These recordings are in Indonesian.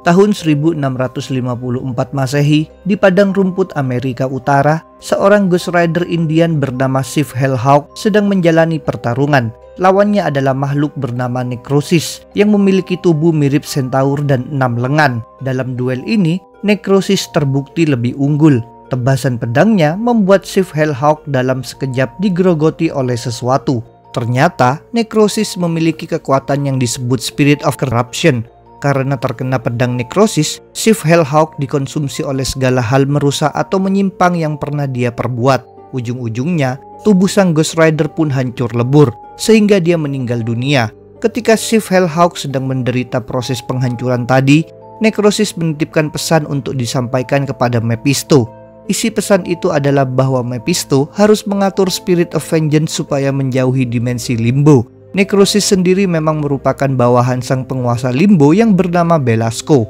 Tahun 1654 Masehi, di padang rumput Amerika Utara, seorang Ghost Rider Indian bernama Chief Hellhawk sedang menjalani pertarungan. Lawannya adalah makhluk bernama Necrosis yang memiliki tubuh mirip centaur dan 6 lengan. Dalam duel ini, Necrosis terbukti lebih unggul. Tebasan pedangnya membuat Chief Hellhawk dalam sekejap digerogoti oleh sesuatu. Ternyata, Necrosis memiliki kekuatan yang disebut Spirit of Corruption. Karena terkena pedang Necrosis, Chief Hellhawk dikonsumsi oleh segala hal merusak atau menyimpang yang pernah dia perbuat. Ujung-ujungnya, tubuh sang Ghost Rider pun hancur lebur, sehingga dia meninggal dunia. Ketika Chief Hellhawk sedang menderita proses penghancuran tadi, Necrosis menitipkan pesan untuk disampaikan kepada Mephisto. Isi pesan itu adalah bahwa Mephisto harus mengatur Spirit of Vengeance supaya menjauhi dimensi Limbo. Necrosis sendiri memang merupakan bawahan sang penguasa Limbo yang bernama Belasco.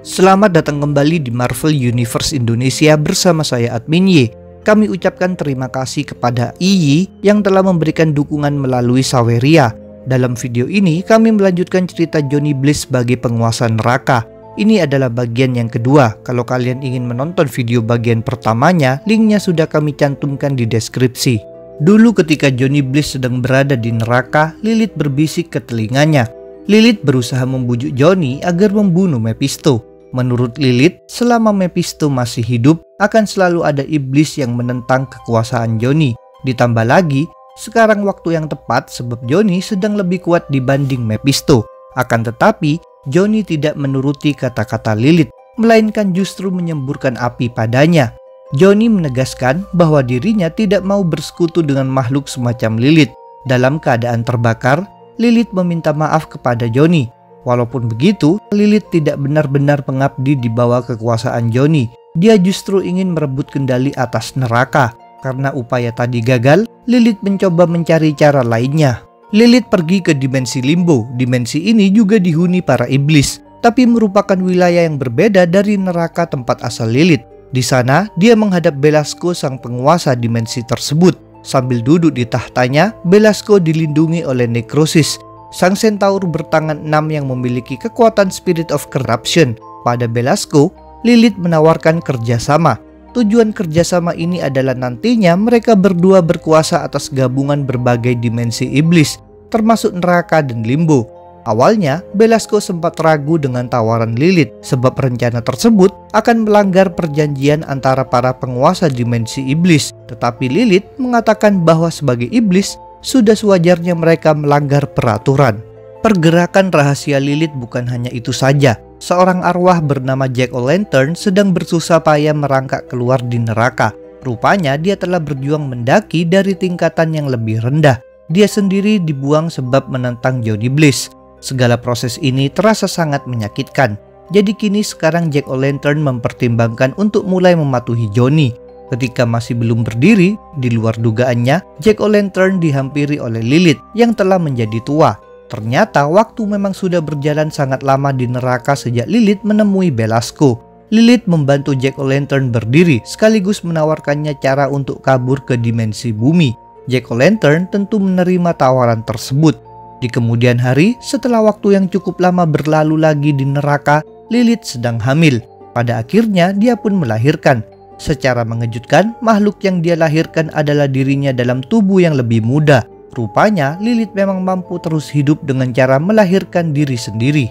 Selamat datang kembali di Marvel Universe Indonesia bersama saya Admin Y. Kami ucapkan terima kasih kepada Iyi yang telah memberikan dukungan melalui Saweria. Dalam video ini kami melanjutkan cerita Johnny Blaze sebagai penguasa neraka. Ini adalah bagian yang kedua. Kalau kalian ingin menonton video bagian pertamanya, linknya sudah kami cantumkan di deskripsi. Dulu ketika Johnny Blaze sedang berada di neraka, Lilith berbisik ke telinganya. Lilith berusaha membujuk Johnny agar membunuh Mephisto. Menurut Lilith, selama Mephisto masih hidup, akan selalu ada iblis yang menentang kekuasaan Johnny. Ditambah lagi, sekarang waktu yang tepat sebab Johnny sedang lebih kuat dibanding Mephisto. Akan tetapi, Johnny tidak menuruti kata-kata Lilith, melainkan justru menyemburkan api padanya. Johnny menegaskan bahwa dirinya tidak mau bersekutu dengan makhluk semacam Lilith. Dalam keadaan terbakar, Lilith meminta maaf kepada Johnny. Walaupun begitu, Lilith tidak benar-benar mengabdi di bawah kekuasaan Johnny. Dia justru ingin merebut kendali atas neraka. Karena upaya tadi gagal, Lilith mencoba mencari cara lainnya. Lilith pergi ke dimensi Limbo. Dimensi ini juga dihuni para iblis, tapi merupakan wilayah yang berbeda dari neraka tempat asal Lilith. Di sana, dia menghadap Belasco, sang penguasa dimensi tersebut. Sambil duduk di tahtanya, Belasco dilindungi oleh Necrosis, sang centaur bertangan 6 yang memiliki kekuatan Spirit of Corruption. Pada Belasco, Lilith menawarkan kerjasama. Tujuan kerjasama ini adalah nantinya mereka berdua berkuasa atas gabungan berbagai dimensi iblis, termasuk neraka dan Limbo. Awalnya, Belasco sempat ragu dengan tawaran Lilith sebab rencana tersebut akan melanggar perjanjian antara para penguasa dimensi iblis. Tetapi Lilith mengatakan bahwa sebagai iblis, sudah sewajarnya mereka melanggar peraturan. Pergerakan rahasia Lilith bukan hanya itu saja. Seorang arwah bernama Jack-O-Lantern sedang bersusah payah merangkak keluar di neraka. Rupanya dia telah berjuang mendaki dari tingkatan yang lebih rendah. Dia sendiri dibuang sebab menentang Johnny Blaze. Segala proses ini terasa sangat menyakitkan. Jadi kini sekarang Jack-O-Lantern mempertimbangkan untuk mulai mematuhi Johnny. Ketika masih belum berdiri, di luar dugaannya, Jack-O-Lantern dihampiri oleh Lilith yang telah menjadi tua. Ternyata waktu memang sudah berjalan sangat lama di neraka sejak Lilith menemui Belasco. Lilith membantu Jack-O-Lantern berdiri sekaligus menawarkannya cara untuk kabur ke dimensi bumi. Jack-O-Lantern tentu menerima tawaran tersebut. Di kemudian hari, setelah waktu yang cukup lama berlalu lagi di neraka, Lilith sedang hamil. Pada akhirnya, dia pun melahirkan. Secara mengejutkan, makhluk yang dia lahirkan adalah dirinya dalam tubuh yang lebih muda. Rupanya, Lilith memang mampu terus hidup dengan cara melahirkan diri sendiri.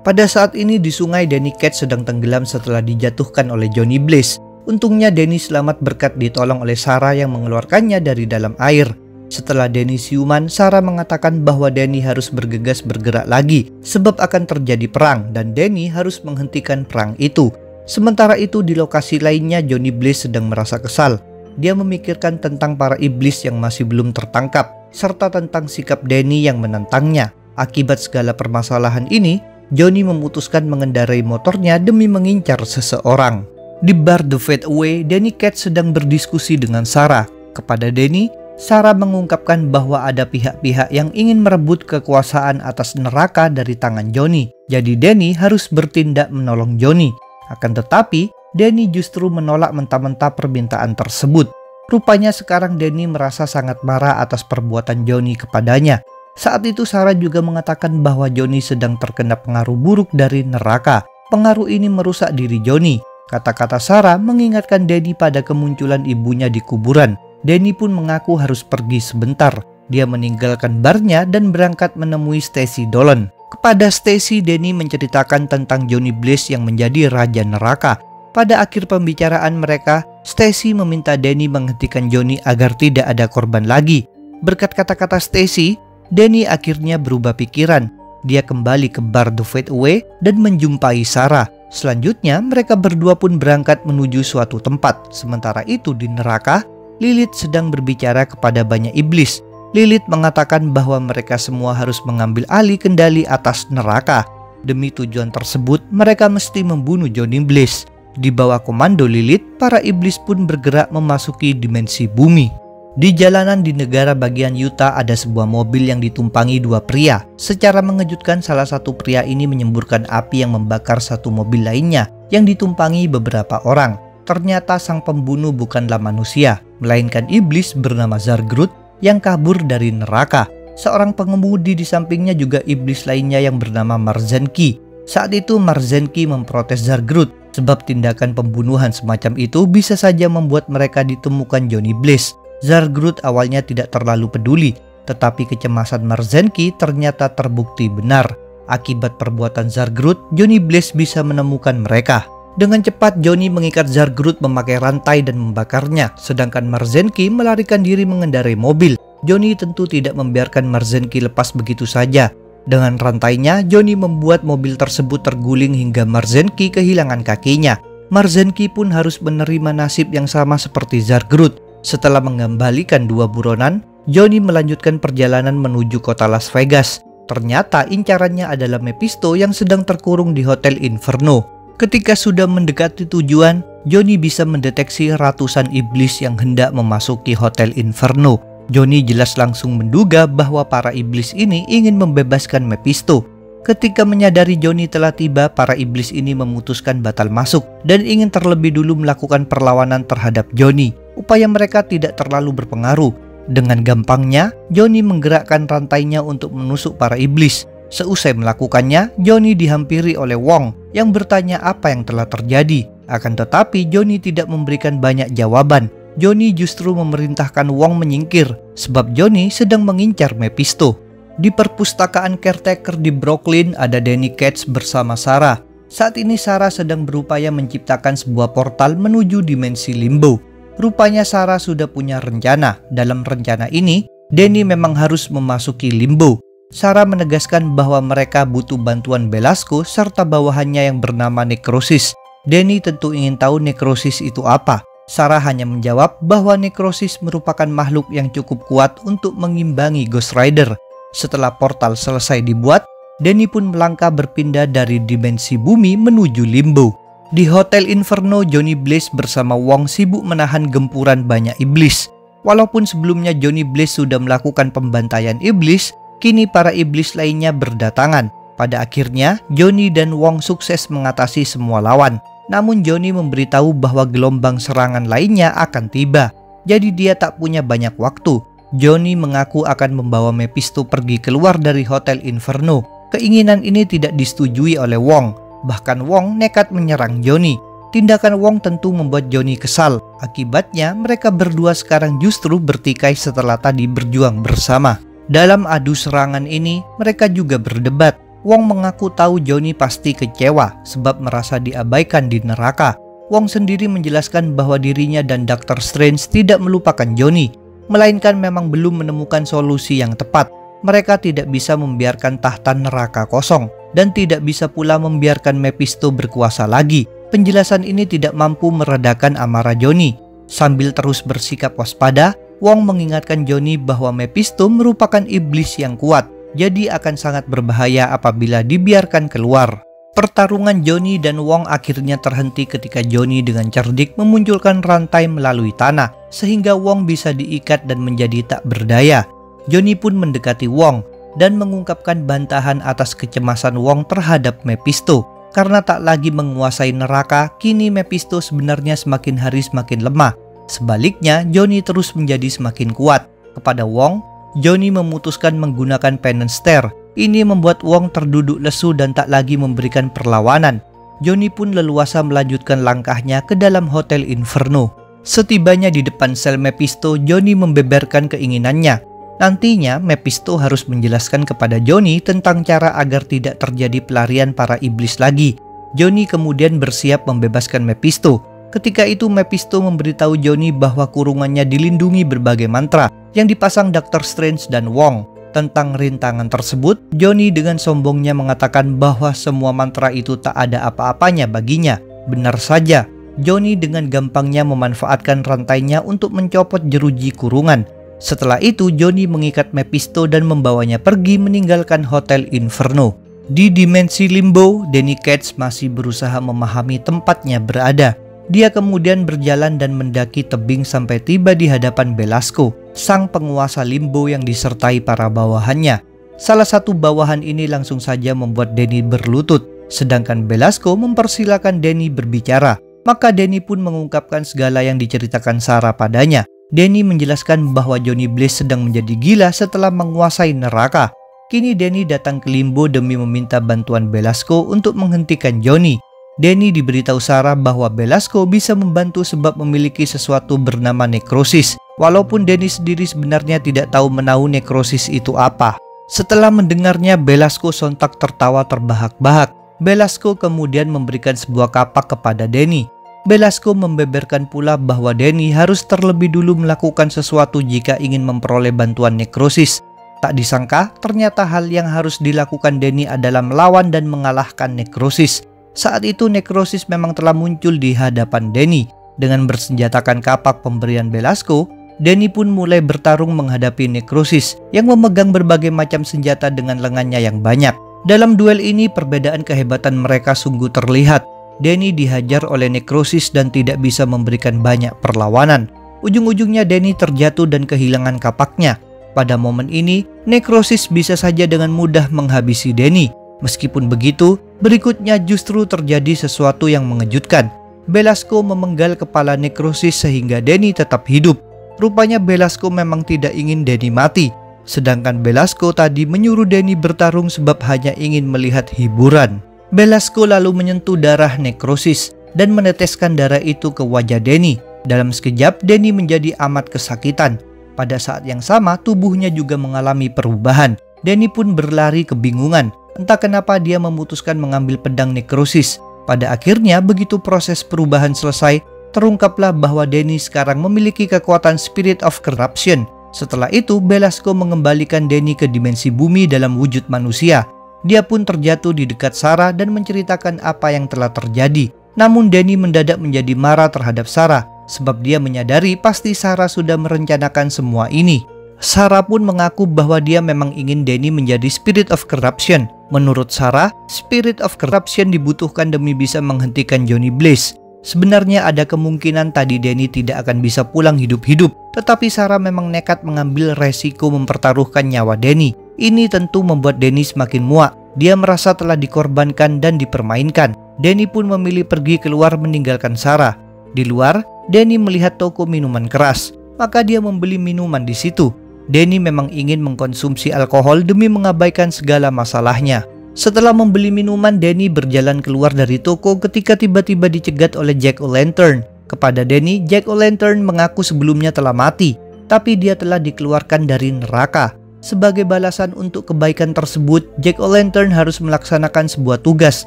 Pada saat ini di sungai, Danny Ketch sedang tenggelam setelah dijatuhkan oleh Johnny Blaze. Untungnya Danny selamat berkat ditolong oleh Sarah yang mengeluarkannya dari dalam air. Setelah Danny siuman, Sarah mengatakan bahwa Danny harus bergegas bergerak lagi sebab akan terjadi perang dan Danny harus menghentikan perang itu. Sementara itu di lokasi lainnya Johnny Blaze sedang merasa kesal. Dia memikirkan tentang para iblis yang masih belum tertangkap serta tentang sikap Danny yang menentangnya. Akibat segala permasalahan ini, Johnny memutuskan mengendarai motornya demi mengincar seseorang. Di bar The Fade Away, Danny Ketch sedang berdiskusi dengan Sarah. Kepada Danny, Sarah mengungkapkan bahwa ada pihak-pihak yang ingin merebut kekuasaan atas neraka dari tangan Johnny. Jadi Danny harus bertindak menolong Johnny. Akan tetapi, Danny justru menolak mentah-mentah permintaan tersebut. Rupanya sekarang Danny merasa sangat marah atas perbuatan Johnny kepadanya. Saat itu Sarah juga mengatakan bahwa Johnny sedang terkena pengaruh buruk dari neraka. Pengaruh ini merusak diri Johnny. Kata-kata Sarah mengingatkan Danny pada kemunculan ibunya di kuburan. Danny pun mengaku harus pergi sebentar. Dia meninggalkan barnya dan berangkat menemui Stacy Dolan. Kepada Stacy, Danny menceritakan tentang Johnny Blaze yang menjadi raja neraka. Pada akhir pembicaraan mereka, Stacy meminta Danny menghentikan Johnny agar tidak ada korban lagi. Berkat kata-kata Stacy, Danny akhirnya berubah pikiran. Dia kembali ke bar The Fade Away dan menjumpai Sarah. Selanjutnya, mereka berdua pun berangkat menuju suatu tempat. Sementara itu di neraka, Lilith sedang berbicara kepada banyak iblis. Lilith mengatakan bahwa mereka semua harus mengambil alih kendali atas neraka. Demi tujuan tersebut, mereka mesti membunuh Johnny Blaze. Di bawah komando Lilith, para iblis pun bergerak memasuki dimensi bumi. Di jalanan di negara bagian Utah ada sebuah mobil yang ditumpangi dua pria. Secara mengejutkan, salah satu pria ini menyemburkan api yang membakar satu mobil lainnya yang ditumpangi beberapa orang. Ternyata sang pembunuh bukanlah manusia, melainkan iblis bernama Zargrut yang kabur dari neraka. Seorang pengemudi di sampingnya juga iblis lainnya yang bernama Marzenki. Saat itu Marzenki memprotes Zargrut sebab tindakan pembunuhan semacam itu bisa saja membuat mereka ditemukan Johnny Blaze. Zargrut awalnya tidak terlalu peduli, tetapi kecemasan Marzenki ternyata terbukti benar. Akibat perbuatan Zargrut, Johnny Blaze bisa menemukan mereka. Dengan cepat Johnny mengikat Zargrut memakai rantai dan membakarnya, sedangkan Marzenki melarikan diri mengendarai mobil. Johnny tentu tidak membiarkan Marzenki lepas begitu saja. Dengan rantainya, Johnny membuat mobil tersebut terguling hingga Marzenki kehilangan kakinya. Marzenki pun harus menerima nasib yang sama seperti Zargrut. Setelah mengembalikan dua buronan, Johnny melanjutkan perjalanan menuju kota Las Vegas. Ternyata incarannya adalah Mephisto yang sedang terkurung di Hotel Inferno. Ketika sudah mendekati tujuan, Johnny bisa mendeteksi ratusan iblis yang hendak memasuki Hotel Inferno. Johnny jelas langsung menduga bahwa para iblis ini ingin membebaskan Mephisto. Ketika menyadari Johnny telah tiba, para iblis ini memutuskan batal masuk dan ingin terlebih dulu melakukan perlawanan terhadap Johnny. Upaya mereka tidak terlalu berpengaruh. Dengan gampangnya, Johnny menggerakkan rantainya untuk menusuk para iblis. Seusai melakukannya, Johnny dihampiri oleh Wong yang bertanya apa yang telah terjadi. Akan tetapi Johnny tidak memberikan banyak jawaban. Johnny justru memerintahkan Wong menyingkir sebab Johnny sedang mengincar Mephisto. Di perpustakaan caretaker di Brooklyn ada Danny Katz bersama Sarah. Saat ini Sarah sedang berupaya menciptakan sebuah portal menuju dimensi limbo. Rupanya Sarah sudah punya rencana. Dalam rencana ini, Danny memang harus memasuki limbo. Sarah menegaskan bahwa mereka butuh bantuan Belasco serta bawahannya yang bernama Nekrosis. Danny tentu ingin tahu Nekrosis itu apa. Sarah hanya menjawab bahwa Nekrosis merupakan makhluk yang cukup kuat untuk mengimbangi Ghost Rider. Setelah portal selesai dibuat, Danny pun melangkah berpindah dari dimensi bumi menuju limbo. Di Hotel Inferno, Johnny Blaze bersama Wong sibuk menahan gempuran banyak iblis. Walaupun sebelumnya Johnny Blaze sudah melakukan pembantaian iblis, kini para iblis lainnya berdatangan. Pada akhirnya, Johnny dan Wong sukses mengatasi semua lawan. Namun Johnny memberitahu bahwa gelombang serangan lainnya akan tiba. Jadi dia tak punya banyak waktu. Johnny mengaku akan membawa Mephisto pergi keluar dari Hotel Inferno. Keinginan ini tidak disetujui oleh Wong. Bahkan Wong nekat menyerang Johnny. Tindakan Wong tentu membuat Johnny kesal. Akibatnya mereka berdua sekarang justru bertikai setelah tadi berjuang bersama. Dalam adu serangan ini, mereka juga berdebat. Wong mengaku tahu Johnny pasti kecewa sebab merasa diabaikan di neraka. Wong sendiri menjelaskan bahwa dirinya dan Dr. Strange tidak melupakan Johnny, melainkan memang belum menemukan solusi yang tepat. Mereka tidak bisa membiarkan tahta neraka kosong dan tidak bisa pula membiarkan Mephisto berkuasa lagi. Penjelasan ini tidak mampu meredakan amarah Johnny. Sambil terus bersikap waspada, Wong mengingatkan Johnny bahwa Mephisto merupakan iblis yang kuat, jadi akan sangat berbahaya apabila dibiarkan keluar. Pertarungan Johnny dan Wong akhirnya terhenti ketika Johnny dengan cerdik memunculkan rantai melalui tanah, sehingga Wong bisa diikat dan menjadi tak berdaya. Johnny pun mendekati Wong dan mengungkapkan bantahan atas kecemasan Wong terhadap Mephisto. Karena tak lagi menguasai neraka, kini Mephisto sebenarnya semakin hari semakin lemah. Sebaliknya, Johnny terus menjadi semakin kuat. Kepada Wong, Johnny memutuskan menggunakan Penance Stare. Ini membuat Wong terduduk lesu dan tak lagi memberikan perlawanan. Johnny pun leluasa melanjutkan langkahnya ke dalam Hotel Inferno. Setibanya di depan sel Mephisto, Johnny membeberkan keinginannya. Nantinya Mephisto harus menjelaskan kepada Johnny tentang cara agar tidak terjadi pelarian para iblis lagi. Johnny kemudian bersiap membebaskan Mephisto. Ketika itu Mephisto memberitahu Johnny bahwa kurungannya dilindungi berbagai mantra yang dipasang Dr. Strange dan Wong. Tentang rintangan tersebut, Johnny dengan sombongnya mengatakan bahwa semua mantra itu tak ada apa-apanya baginya. Benar saja, Johnny dengan gampangnya memanfaatkan rantainya untuk mencopot jeruji kurungan. Setelah itu, Johnny mengikat Mephisto dan membawanya pergi meninggalkan Hotel Inferno. Di dimensi limbo, Danny Ketch masih berusaha memahami tempatnya berada. Dia kemudian berjalan dan mendaki tebing sampai tiba di hadapan Belasco, sang penguasa limbo yang disertai para bawahannya. Salah satu bawahan ini langsung saja membuat Danny berlutut, sedangkan Belasco mempersilahkan Danny berbicara. Maka Danny pun mengungkapkan segala yang diceritakan Sarah padanya. Danny menjelaskan bahwa Johnny Blaze sedang menjadi gila setelah menguasai neraka. Kini Danny datang ke limbo demi meminta bantuan Belasco untuk menghentikan Johnny. Danny diberitahu Sarah bahwa Belasco bisa membantu sebab memiliki sesuatu bernama nekrosis. Walaupun Danny sendiri sebenarnya tidak tahu menahu nekrosis itu apa. Setelah mendengarnya, Belasco sontak tertawa terbahak-bahak. Belasco kemudian memberikan sebuah kapak kepada Danny. Belasco membeberkan pula bahwa Danny harus terlebih dulu melakukan sesuatu jika ingin memperoleh bantuan nekrosis. Tak disangka, ternyata hal yang harus dilakukan Danny adalah melawan dan mengalahkan nekrosis. Saat itu nekrosis memang telah muncul di hadapan Danny. Dengan bersenjatakan kapak pemberian Belasco, Danny pun mulai bertarung menghadapi nekrosis yang memegang berbagai macam senjata dengan lengannya yang banyak. Dalam duel ini perbedaan kehebatan mereka sungguh terlihat. Danny dihajar oleh nekrosis dan tidak bisa memberikan banyak perlawanan. Ujung-ujungnya Danny terjatuh dan kehilangan kapaknya. Pada momen ini, nekrosis bisa saja dengan mudah menghabisi Danny. Meskipun begitu, berikutnya justru terjadi sesuatu yang mengejutkan. Belasco memenggal kepala nekrosis sehingga Danny tetap hidup. Rupanya Belasco memang tidak ingin Danny mati. Sedangkan Belasco tadi menyuruh Danny bertarung sebab hanya ingin melihat hiburan. Belasco lalu menyentuh darah nekrosis dan meneteskan darah itu ke wajah Danny. Dalam sekejap, Danny menjadi amat kesakitan. Pada saat yang sama, tubuhnya juga mengalami perubahan. Danny pun berlari kebingungan. Entah kenapa dia memutuskan mengambil pedang nekrosis. Pada akhirnya, begitu proses perubahan selesai, terungkaplah bahwa Danny sekarang memiliki kekuatan Spirit of Corruption. Setelah itu, Belasco mengembalikan Danny ke dimensi bumi dalam wujud manusia. Dia pun terjatuh di dekat Sarah dan menceritakan apa yang telah terjadi. Namun Danny mendadak menjadi marah terhadap Sarah, sebab dia menyadari pasti Sarah sudah merencanakan semua ini. Sarah pun mengaku bahwa dia memang ingin Danny menjadi Spirit of Corruption. Menurut Sarah, Spirit of Corruption dibutuhkan demi bisa menghentikan Johnny Blaze. Sebenarnya ada kemungkinan tadi Danny tidak akan bisa pulang hidup-hidup, tetapi Sarah memang nekat mengambil resiko mempertaruhkan nyawa Danny. Ini tentu membuat Danny semakin muak. Dia merasa telah dikorbankan dan dipermainkan. Danny pun memilih pergi keluar meninggalkan Sarah. Di luar, Danny melihat toko minuman keras, maka dia membeli minuman di situ. Danny memang ingin mengkonsumsi alkohol demi mengabaikan segala masalahnya. Setelah membeli minuman, Danny berjalan keluar dari toko ketika tiba-tiba dicegat oleh Jack O'Lantern. Kepada Danny, Jack O'Lantern mengaku sebelumnya telah mati, tapi dia telah dikeluarkan dari neraka. Sebagai balasan untuk kebaikan tersebut, Jack O'Lantern harus melaksanakan sebuah tugas,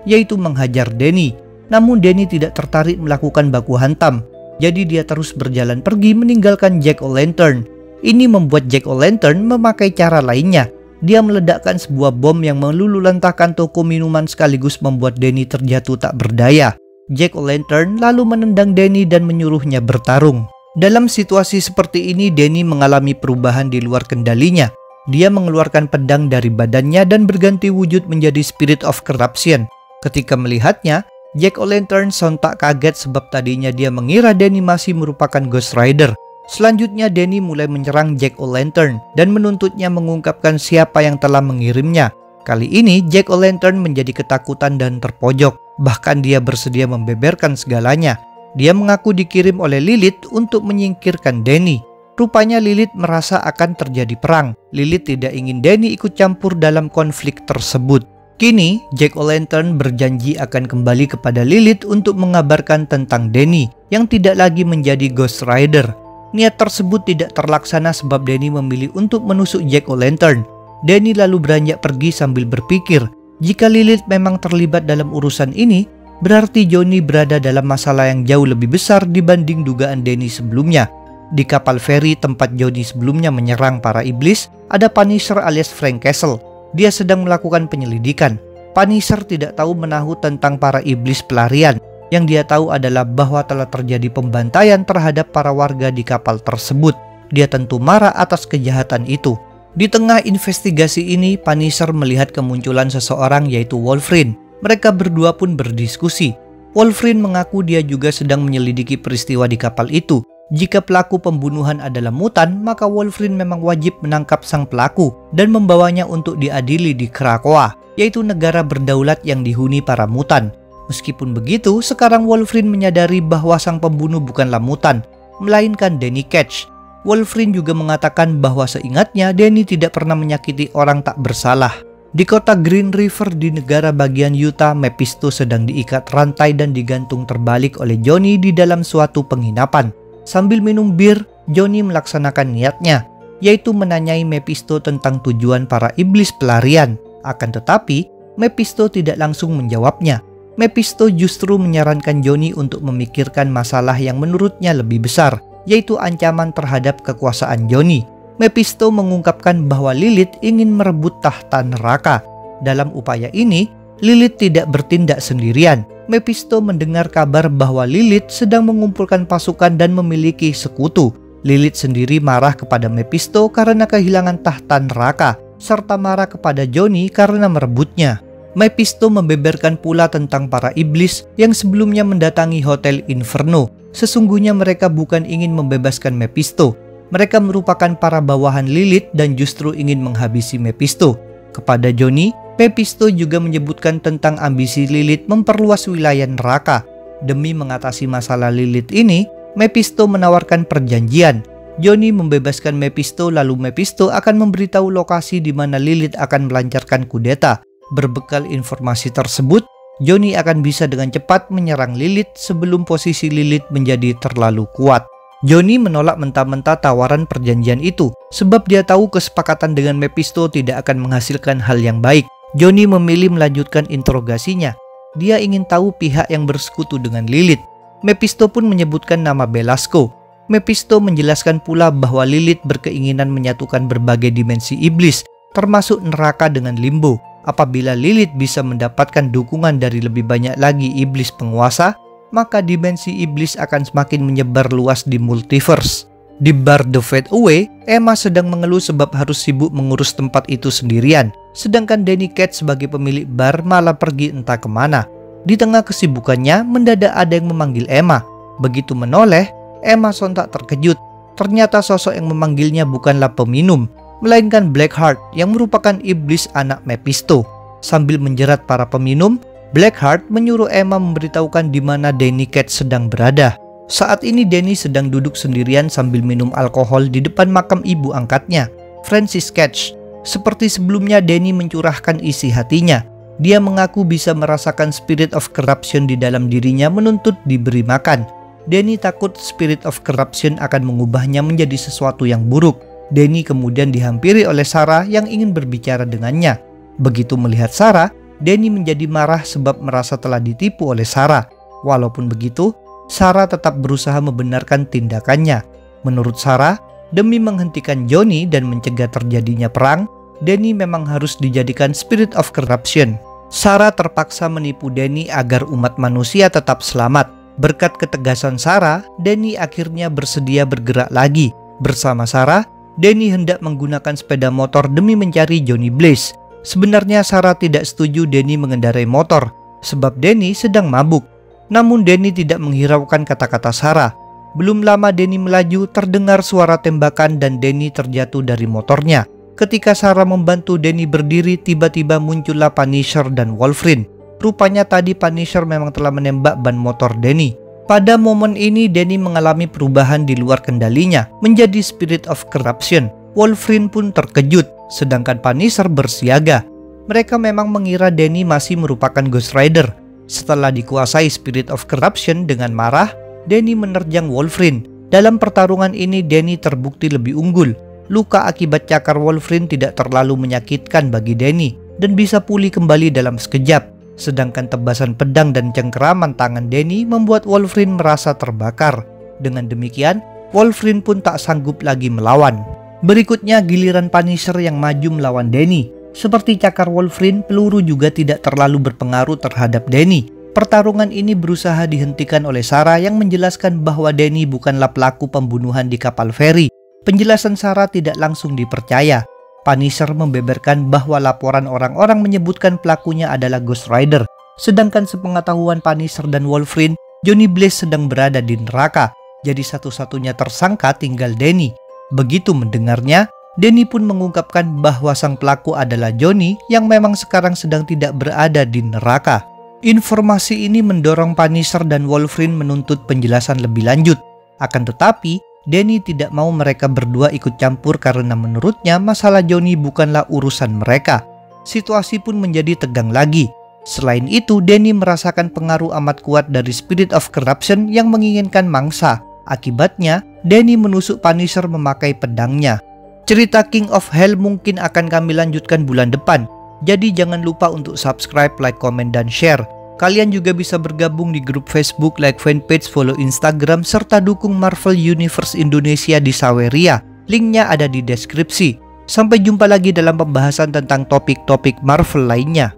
yaitu menghajar Danny. Namun Danny tidak tertarik melakukan baku hantam, jadi dia terus berjalan pergi meninggalkan Jack O'Lantern. Ini membuat Jack O'Lantern memakai cara lainnya. Dia meledakkan sebuah bom yang meluluhlantahkan toko minuman sekaligus membuat Danny terjatuh tak berdaya. Jack O'Lantern lalu menendang Danny dan menyuruhnya bertarung. Dalam situasi seperti ini, Danny mengalami perubahan di luar kendalinya. Dia mengeluarkan pedang dari badannya dan berganti wujud menjadi Spirit of Corruption. Ketika melihatnya, Jack O'Lantern sontak kaget sebab tadinya dia mengira Danny masih merupakan Ghost Rider. Selanjutnya Danny mulai menyerang Jack O'Lantern dan menuntutnya mengungkapkan siapa yang telah mengirimnya. Kali ini Jack O'Lantern menjadi ketakutan dan terpojok. Bahkan dia bersedia membeberkan segalanya. Dia mengaku dikirim oleh Lilith untuk menyingkirkan Danny. Rupanya Lilith merasa akan terjadi perang. Lilith tidak ingin Danny ikut campur dalam konflik tersebut. Kini, Jack O'Lantern berjanji akan kembali kepada Lilith untuk mengabarkan tentang Danny yang tidak lagi menjadi Ghost Rider. Niat tersebut tidak terlaksana sebab Danny memilih untuk menusuk Jack O'Lantern. Danny lalu beranjak pergi sambil berpikir, jika Lilith memang terlibat dalam urusan ini, berarti Johnny berada dalam masalah yang jauh lebih besar dibanding dugaan Danny sebelumnya. Di kapal feri tempat Johnny sebelumnya menyerang para iblis, ada Punisher alias Frank Castle. Dia sedang melakukan penyelidikan. Punisher tidak tahu menahu tentang para iblis pelarian. Yang dia tahu adalah bahwa telah terjadi pembantaian terhadap para warga di kapal tersebut. Dia tentu marah atas kejahatan itu. Di tengah investigasi ini, Punisher melihat kemunculan seseorang yaitu Wolverine. Mereka berdua pun berdiskusi. Wolverine mengaku dia juga sedang menyelidiki peristiwa di kapal itu. Jika pelaku pembunuhan adalah mutan, maka Wolverine memang wajib menangkap sang pelaku dan membawanya untuk diadili di Krakoa, yaitu negara berdaulat yang dihuni para mutan. Meskipun begitu, sekarang Wolverine menyadari bahwa sang pembunuh bukanlah mutan, melainkan Danny Ketch. Wolverine juga mengatakan bahwa seingatnya Danny tidak pernah menyakiti orang tak bersalah. Di kota Green River di negara bagian Utah, Mephisto sedang diikat rantai dan digantung terbalik oleh Johnny di dalam suatu penginapan. Sambil minum bir, Johnny melaksanakan niatnya, yaitu menanyai Mephisto tentang tujuan para iblis pelarian. Akan tetapi, Mephisto tidak langsung menjawabnya. Mephisto justru menyarankan Johnny untuk memikirkan masalah yang menurutnya lebih besar, yaitu ancaman terhadap kekuasaan Johnny. Mephisto mengungkapkan bahwa Lilith ingin merebut tahta neraka. Dalam upaya ini, Lilith tidak bertindak sendirian. Mephisto mendengar kabar bahwa Lilith sedang mengumpulkan pasukan dan memiliki sekutu. Lilith sendiri marah kepada Mephisto karena kehilangan tahta neraka, serta marah kepada Johnny karena merebutnya. Mephisto membeberkan pula tentang para iblis yang sebelumnya mendatangi Hotel Inferno. Sesungguhnya mereka bukan ingin membebaskan Mephisto. Mereka merupakan para bawahan Lilith dan justru ingin menghabisi Mephisto. Kepada Johnny, Mephisto juga menyebutkan tentang ambisi Lilith memperluas wilayah neraka. Demi mengatasi masalah Lilith ini, Mephisto menawarkan perjanjian. Johnny membebaskan Mephisto, lalu Mephisto akan memberitahu lokasi di mana Lilith akan melancarkan kudeta. Berbekal informasi tersebut, Johnny akan bisa dengan cepat menyerang Lilith sebelum posisi Lilith menjadi terlalu kuat. Johnny menolak mentah-mentah tawaran perjanjian itu, sebab dia tahu kesepakatan dengan Mephisto tidak akan menghasilkan hal yang baik. Johnny memilih melanjutkan interogasinya. Dia ingin tahu pihak yang bersekutu dengan Lilith. Mephisto pun menyebutkan nama Belasco. Mephisto menjelaskan pula bahwa Lilith berkeinginan menyatukan berbagai dimensi iblis, termasuk neraka dengan limbo. Apabila Lilith bisa mendapatkan dukungan dari lebih banyak lagi iblis penguasa, maka dimensi iblis akan semakin menyebar luas di multiverse. Di bar The Fade Away, Emma sedang mengeluh sebab harus sibuk mengurus tempat itu sendirian. Sedangkan Danny Ketch sebagai pemilik bar malah pergi entah kemana. Di tengah kesibukannya, mendadak ada yang memanggil Emma. Begitu menoleh, Emma sontak terkejut. Ternyata sosok yang memanggilnya bukanlah peminum, melainkan Blackheart yang merupakan iblis anak Mephisto. Sambil menjerat para peminum, Blackheart menyuruh Emma memberitahukan di mana Danny Ketch sedang berada. Saat ini Danny sedang duduk sendirian sambil minum alkohol di depan makam ibu angkatnya, Frances Ketch. Seperti sebelumnya, Danny mencurahkan isi hatinya. Dia mengaku bisa merasakan spirit of corruption di dalam dirinya menuntut diberi makan. Danny takut spirit of corruption akan mengubahnya menjadi sesuatu yang buruk. Danny kemudian dihampiri oleh Sarah yang ingin berbicara dengannya. Begitu melihat Sarah, Danny menjadi marah sebab merasa telah ditipu oleh Sarah. Walaupun begitu, Sarah tetap berusaha membenarkan tindakannya. Menurut Sarah, demi menghentikan Johnny dan mencegah terjadinya perang, Danny memang harus dijadikan spirit of corruption. Sarah terpaksa menipu Danny agar umat manusia tetap selamat. Berkat ketegasan Sarah, Danny akhirnya bersedia bergerak lagi. Bersama Sarah, Danny hendak menggunakan sepeda motor demi mencari Johnny Blaze. Sebenarnya Sarah tidak setuju Danny mengendarai motor, sebab Danny sedang mabuk. Namun Danny tidak menghiraukan kata-kata Sarah. Belum lama Danny melaju, terdengar suara tembakan dan Danny terjatuh dari motornya. Ketika Sarah membantu Danny berdiri, tiba-tiba muncullah Punisher dan Wolverine. Rupanya tadi Punisher memang telah menembak ban motor Danny. Pada momen ini Danny mengalami perubahan di luar kendalinya, menjadi spirit of corruption. Wolverine pun terkejut, sedangkan Punisher bersiaga. mereka memang mengira Danny masih merupakan Ghost Rider. Setelah dikuasai Spirit of Corruption dengan marah, Danny menerjang Wolverine. Dalam pertarungan ini Danny terbukti lebih unggul. Luka akibat cakar Wolverine tidak terlalu menyakitkan bagi Danny dan bisa pulih kembali dalam sekejap. Sedangkan tebasan pedang dan cengkeraman tangan Danny membuat Wolverine merasa terbakar. Dengan demikian, Wolverine pun tak sanggup lagi melawan. Berikutnya giliran Punisher yang maju melawan Danny. Seperti cakar Wolverine, peluru juga tidak terlalu berpengaruh terhadap Danny. Pertarungan ini berusaha dihentikan oleh Sarah yang menjelaskan bahwa Danny bukanlah pelaku pembunuhan di kapal feri. Penjelasan Sarah tidak langsung dipercaya. Punisher membeberkan bahwa laporan orang-orang menyebutkan pelakunya adalah Ghost Rider. Sedangkan sepengetahuan Punisher dan Wolverine, Johnny Blaze sedang berada di neraka. Jadi satu-satunya tersangka tinggal Danny. Begitu mendengarnya, Danny pun mengungkapkan bahwa sang pelaku adalah Johnny yang memang sekarang sedang tidak berada di neraka. Informasi ini mendorong Punisher dan Wolverine menuntut penjelasan lebih lanjut. Akan tetapi, Danny tidak mau mereka berdua ikut campur karena menurutnya masalah Johnny bukanlah urusan mereka. Situasi pun menjadi tegang lagi. Selain itu, Danny merasakan pengaruh amat kuat dari Spirit of Corruption yang menginginkan mangsa. Akibatnya, Danny menusuk Punisher memakai pedangnya. Cerita King of Hell mungkin akan kami lanjutkan bulan depan. Jadi jangan lupa untuk subscribe, like, komen, dan share. Kalian juga bisa bergabung di grup Facebook, like fanpage, follow Instagram, serta dukung Marvel Universe Indonesia di Saweria. Linknya ada di deskripsi. Sampai jumpa lagi dalam pembahasan tentang topik-topik Marvel lainnya.